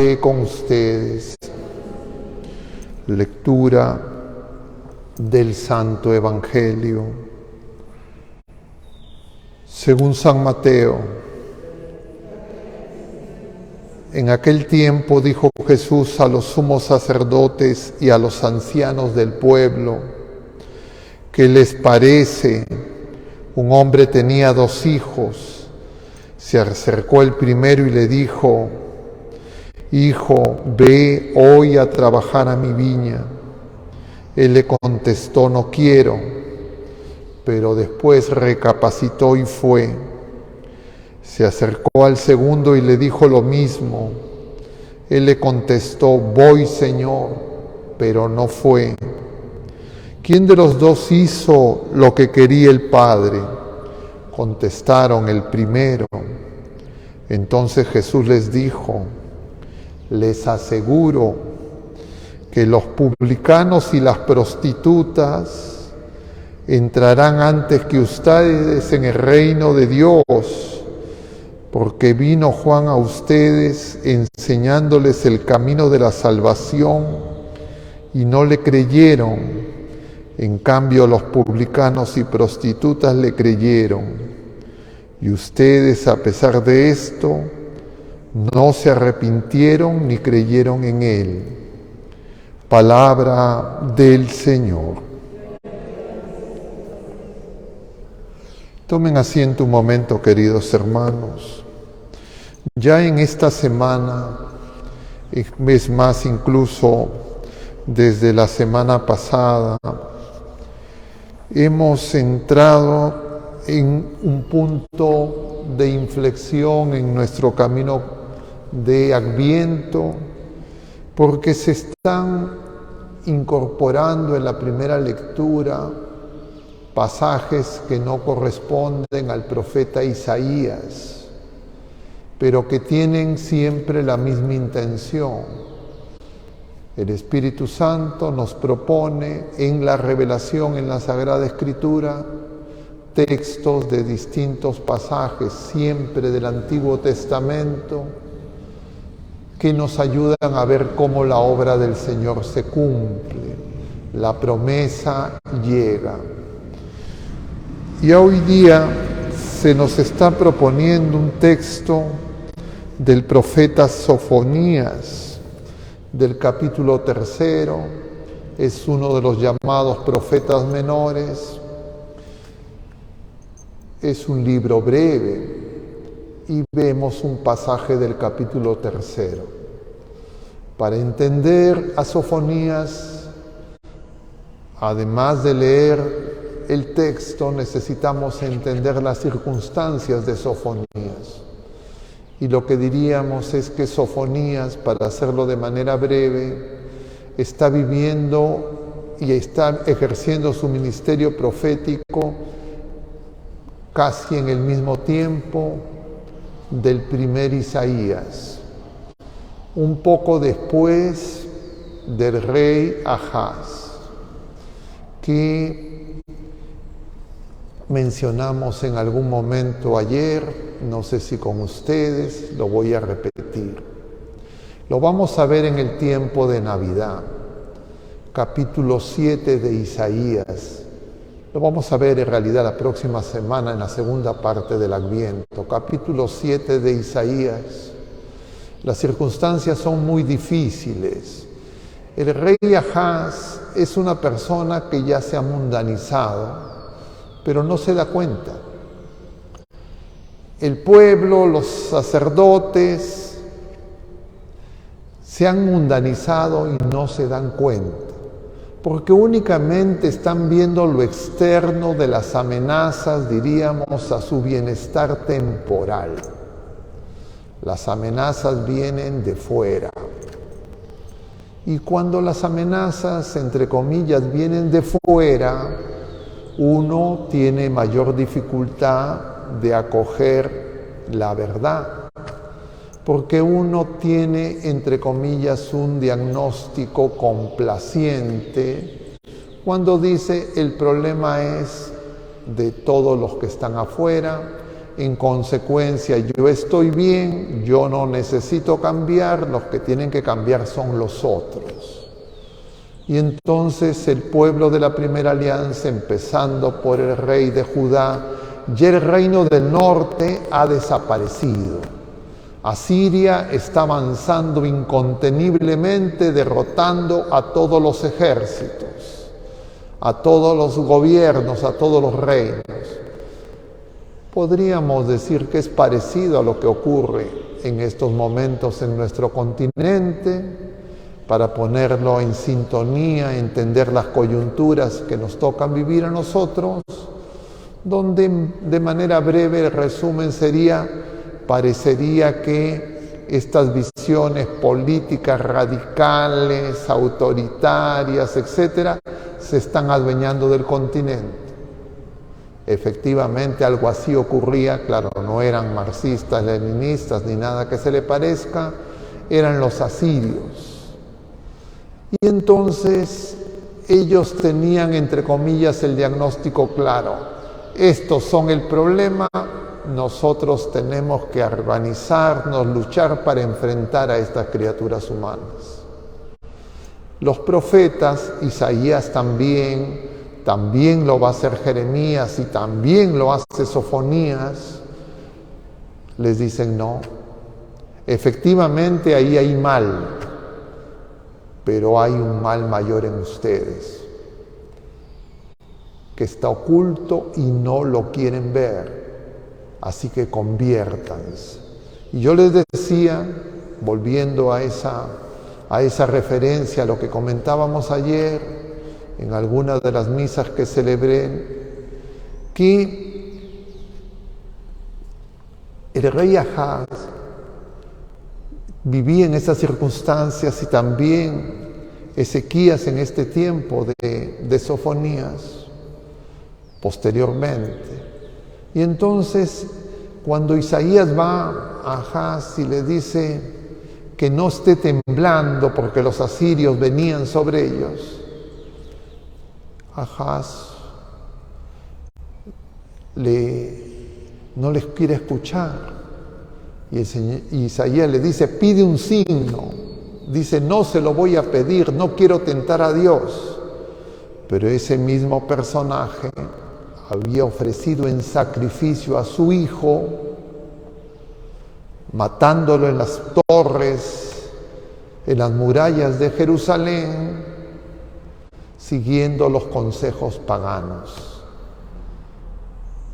esté con ustedes. Lectura del Santo Evangelio según San Mateo. En aquel tiempo dijo Jesús a los sumos sacerdotes y a los ancianos del pueblo: ¿qué les parece? Un hombre tenía 2 hijos. Se acercó el primero y le dijo: Hijo, ve hoy a trabajar a mi viña. Él le contestó: no quiero. Pero después recapacitó y fue. Se acercó al segundo y le dijo lo mismo. Él le contestó: voy, Señor, pero no fue. ¿Quién de los 2 hizo lo que quería el Padre? Contestaron: el primero. Entonces Jesús les dijo: les aseguro que los publicanos y las prostitutas entrarán antes que ustedes en el reino de Dios, porque vino Juan a ustedes enseñándoles el camino de la salvación y no le creyeron. En cambio, los publicanos y prostitutas le creyeron. Y ustedes, a pesar de esto, no se arrepintieron ni creyeron en él. Palabra del Señor. Tomen asiento un momento, queridos hermanos. Ya en esta semana, es más, incluso desde la semana pasada, hemos entrado en un punto de inflexión en nuestro camino de Adviento, porque se están incorporando en la primera lectura pasajes que no corresponden al profeta Isaías, pero que tienen siempre la misma intención. El Espíritu Santo nos propone en la revelación en la Sagrada Escritura textos de distintos pasajes, siempre del Antiguo Testamento, que nos ayudan a ver cómo la obra del Señor se cumple, la promesa llega. Y hoy día se nos está proponiendo un texto del profeta Sofonías, del capítulo 3, es uno de los llamados profetas menores. Es un libro breve y vemos un pasaje del capítulo 3. Para entender a Sofonías, además de leer el texto, necesitamos entender las circunstancias de Sofonías. Y lo que diríamos es que Sofonías, para hacerlo de manera breve, está viviendo y está ejerciendo su ministerio profético casi en el mismo tiempo del primer Isaías, un poco después del rey Ahaz, que mencionamos en algún momento ayer, no sé si con ustedes, lo voy a repetir. Lo vamos a ver en el tiempo de Navidad, capítulo 7 de Isaías. Lo vamos a ver en realidad la próxima semana en la segunda parte del Adviento, capítulo 7 de Isaías. Las circunstancias son muy difíciles. El rey Ahaz es una persona que ya se ha mundanizado, pero no se da cuenta. El pueblo, los sacerdotes, se han mundanizado y no se dan cuenta, porque únicamente están viendo lo externo de las amenazas, diríamos, a su bienestar temporal. Las amenazas vienen de fuera. Y cuando las amenazas, entre comillas, vienen de fuera, uno tiene mayor dificultad de acoger la verdad, porque uno tiene, entre comillas, un diagnóstico complaciente cuando dice el problema es de todos los que están afuera, en consecuencia yo estoy bien, yo no necesito cambiar, los que tienen que cambiar son los otros. Y entonces el pueblo de la primera alianza, empezando por el rey de Judá, ya el reino del norte ha desaparecido. Asiria está avanzando inconteniblemente, derrotando a todos los ejércitos, a todos los gobiernos, a todos los reinos. Podríamos decir que es parecido a lo que ocurre en estos momentos en nuestro continente, para ponerlo en sintonía, entender las coyunturas que nos tocan vivir a nosotros, donde de manera breve el resumen sería: parecería que estas visiones políticas radicales, autoritarias, etcétera, se están adueñando del continente. Efectivamente, algo así ocurría. Claro, no eran marxistas, leninistas, ni nada que se le parezca, eran los asirios. Y entonces ellos tenían, entre comillas, el diagnóstico claro: estos son el problema, nosotros tenemos que organizarnos, luchar para enfrentar a estas criaturas humanas. Los profetas, Isaías también lo va a hacer Jeremías y también lo hace Sofonías, les dicen: no, efectivamente ahí hay mal, pero hay un mal mayor en ustedes, que está oculto y no lo quieren ver, así que conviértanse. Y yo les decía, volviendo a esa referencia, a lo que comentábamos ayer, en alguna de las misas que celebré, que el rey Ahaz vivía en esas circunstancias, y también Ezequías en este tiempo de Sofonías, posteriormente. Y entonces, cuando Isaías va a Ahaz y le dice que no esté temblando porque los asirios venían sobre ellos, Ahaz no les quiere escuchar. Y Isaías le dice: pide un signo. Dice: no se lo voy a pedir, no quiero tentar a Dios. Pero ese mismo personaje había ofrecido en sacrificio a su hijo, matándolo en las torres, en las murallas de Jerusalén, siguiendo los consejos paganos.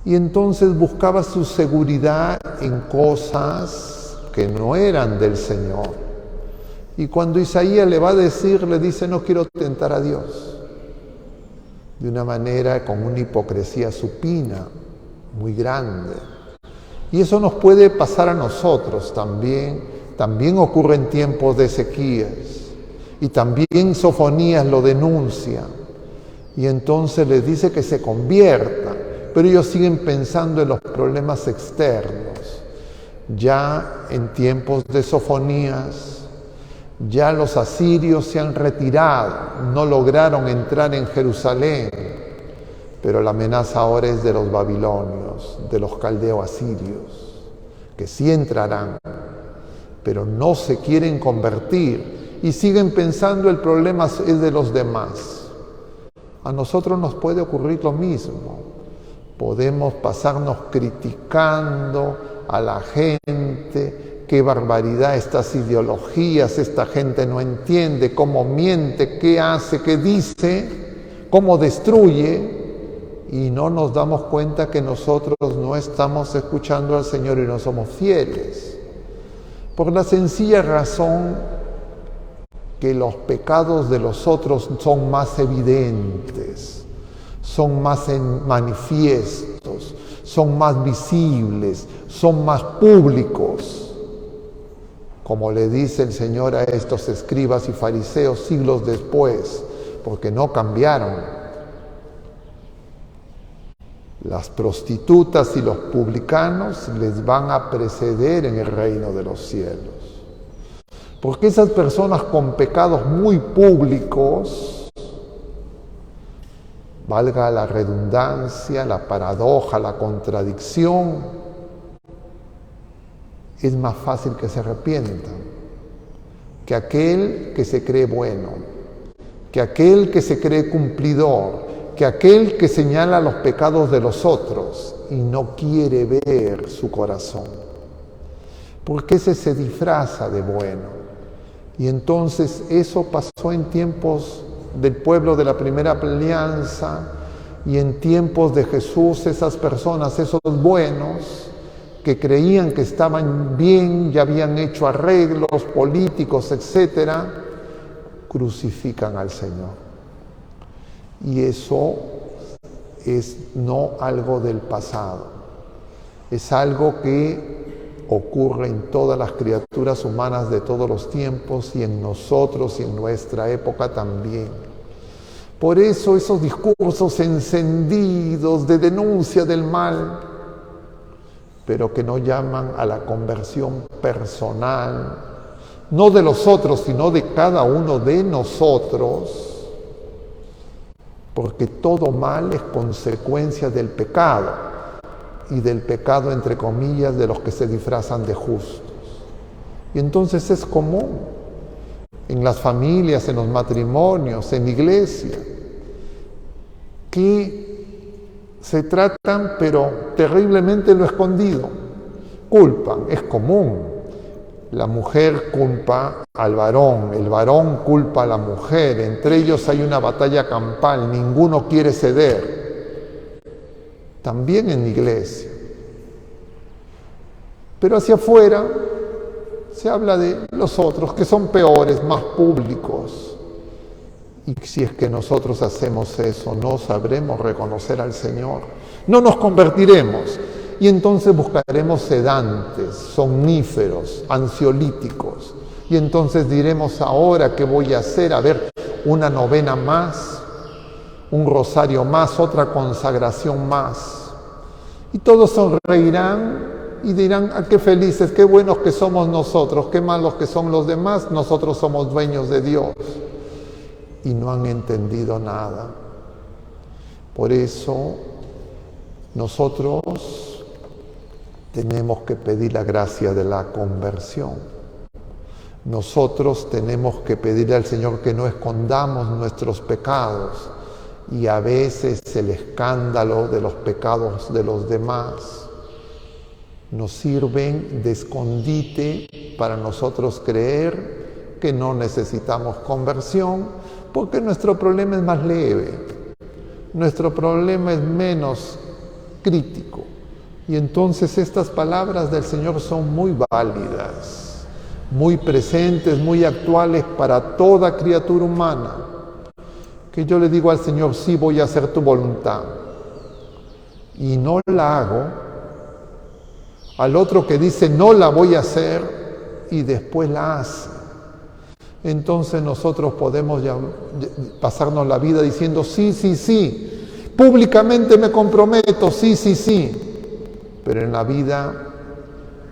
Y entonces buscaba su seguridad en cosas que no eran del Señor. Y cuando Isaías le va a decir, le dice: no quiero tentar a Dios. De una manera, con una hipocresía supina, muy grande. Y eso nos puede pasar a nosotros también. También ocurre en tiempos de Ezequías. Y también Sofonías lo denuncia. Y entonces les dice que se conviertan. Pero ellos siguen pensando en los problemas externos. Ya en tiempos de Sofonías, ya los asirios se han retirado, no lograron entrar en Jerusalén, pero la amenaza ahora es de los babilonios, de los caldeos asirios, que sí entrarán, pero no se quieren convertir y siguen pensando el problema es de los demás. A nosotros nos puede ocurrir lo mismo. Podemos pasarnos criticando a la gente: qué barbaridad estas ideologías, esta gente no entiende, cómo miente, qué hace, qué dice, cómo destruye, y no nos damos cuenta que nosotros no estamos escuchando al Señor y no somos fieles. Por la sencilla razón que los pecados de los otros son más evidentes, son más manifiestos, son más visibles, son más públicos. Como le dice el Señor a estos escribas y fariseos siglos después, porque no cambiaron. Las prostitutas y los publicanos les van a preceder en el reino de los cielos. Porque esas personas con pecados muy públicos, valga la redundancia, la paradoja, la contradicción, es más fácil que se arrepienta que aquel que se cree bueno, que aquel que se cree cumplidor, que aquel que señala los pecados de los otros y no quiere ver su corazón. Porque ese se disfraza de bueno. Y entonces eso pasó en tiempos del pueblo de la primera alianza y en tiempos de Jesús. Esas personas, esos buenos que creían que estaban bien, ya habían hecho arreglos políticos, etcétera, crucifican al Señor. Y eso es no algo del pasado, es algo que ocurre en todas las criaturas humanas de todos los tiempos y en nosotros y en nuestra época también. Por eso esos discursos encendidos de denuncia del mal, pero que no llaman a la conversión personal, no de los otros, sino de cada uno de nosotros, porque todo mal es consecuencia del pecado, y del pecado, entre comillas, de los que se disfrazan de justos. Y entonces es común en las familias, en los matrimonios, en la iglesia, que se tratan, pero terriblemente lo escondido. Culpan, es común. La mujer culpa al varón, el varón culpa a la mujer, entre ellos hay una batalla campal, ninguno quiere ceder. También en la iglesia. Pero hacia afuera se habla de los otros, que son peores, más públicos. Y si es que nosotros hacemos eso, no sabremos reconocer al Señor. No nos convertiremos. Y entonces buscaremos sedantes, somníferos, ansiolíticos. Y entonces diremos, ahora, ¿qué voy a hacer? A ver, una novena más, un rosario más, otra consagración más. Y todos sonreirán y dirán, ah, qué felices, qué buenos que somos nosotros, qué malos que son los demás, nosotros somos dueños de Dios. Y no han entendido nada. Por eso nosotros tenemos que pedir la gracia de la conversión. Nosotros tenemos que pedirle al Señor que no escondamos nuestros pecados y a veces el escándalo de los pecados de los demás nos sirven de escondite para nosotros creer que no necesitamos conversión porque nuestro problema es más leve, nuestro problema es menos crítico. Y entonces estas palabras del Señor son muy válidas, muy presentes, muy actuales para toda criatura humana. Que yo le digo al Señor, sí voy a hacer tu voluntad, y no la hago. Al otro que dice, no la voy a hacer, y después la hace. Entonces nosotros podemos ya pasarnos la vida diciendo, sí, sí, sí, públicamente me comprometo, sí, sí, sí. Pero en la vida,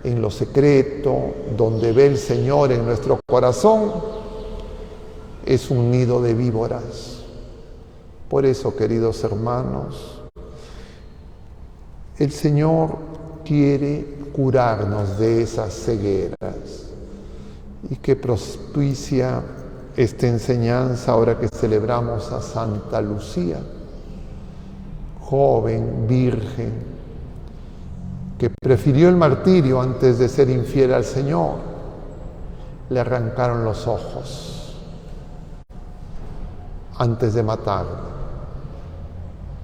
en lo secreto, donde ve el Señor en nuestro corazón, es un nido de víboras. Por eso, queridos hermanos, el Señor quiere curarnos de esas cegueras. Y que propicia esta enseñanza ahora que celebramos a Santa Lucía, joven, virgen, que prefirió el martirio antes de ser infiel al Señor. Le arrancaron los ojos antes de matarlo.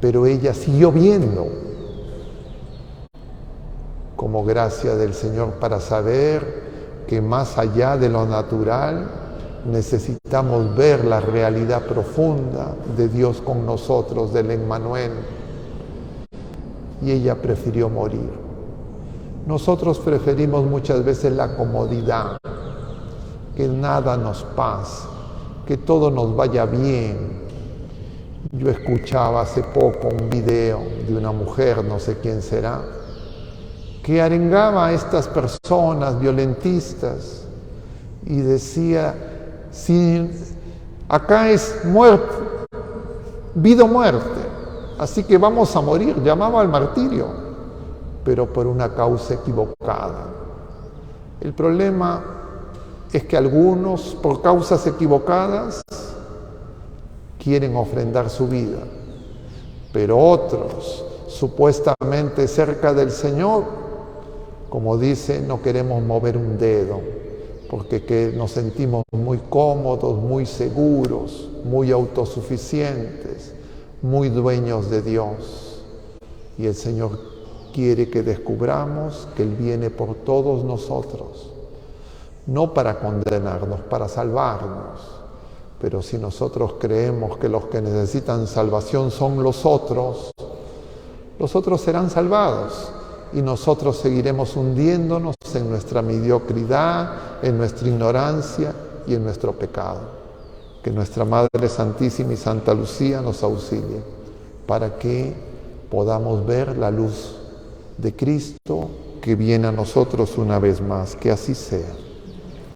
Pero ella siguió viendo, como gracia del Señor, para saber que más allá de lo natural necesitamos ver la realidad profunda de Dios con nosotros, del Emmanuel. Y ella prefirió morir. Nosotros preferimos muchas veces la comodidad, que nada nos pase, que todo nos vaya bien. Yo escuchaba hace poco un video de una mujer, no sé quién será, que arengaba a estas personas violentistas y decía, si acá es muerte, vida o muerte, así que vamos a morir, llamaba al martirio, pero por una causa equivocada. El problema es que algunos, por causas equivocadas, quieren ofrendar su vida, pero otros, supuestamente cerca del Señor, como dice, no queremos mover un dedo, porque nos sentimos muy cómodos, muy seguros, muy autosuficientes, muy dueños de Dios. Y el Señor quiere que descubramos que Él viene por todos nosotros, no para condenarnos, para salvarnos. Pero si nosotros creemos que los que necesitan salvación son los otros serán salvados y nosotros seguiremos hundiéndonos en nuestra mediocridad, en nuestra ignorancia y en nuestro pecado. Que nuestra Madre Santísima y Santa Lucía nos auxilie para que podamos ver la luz de Cristo que viene a nosotros una vez más. Que así sea.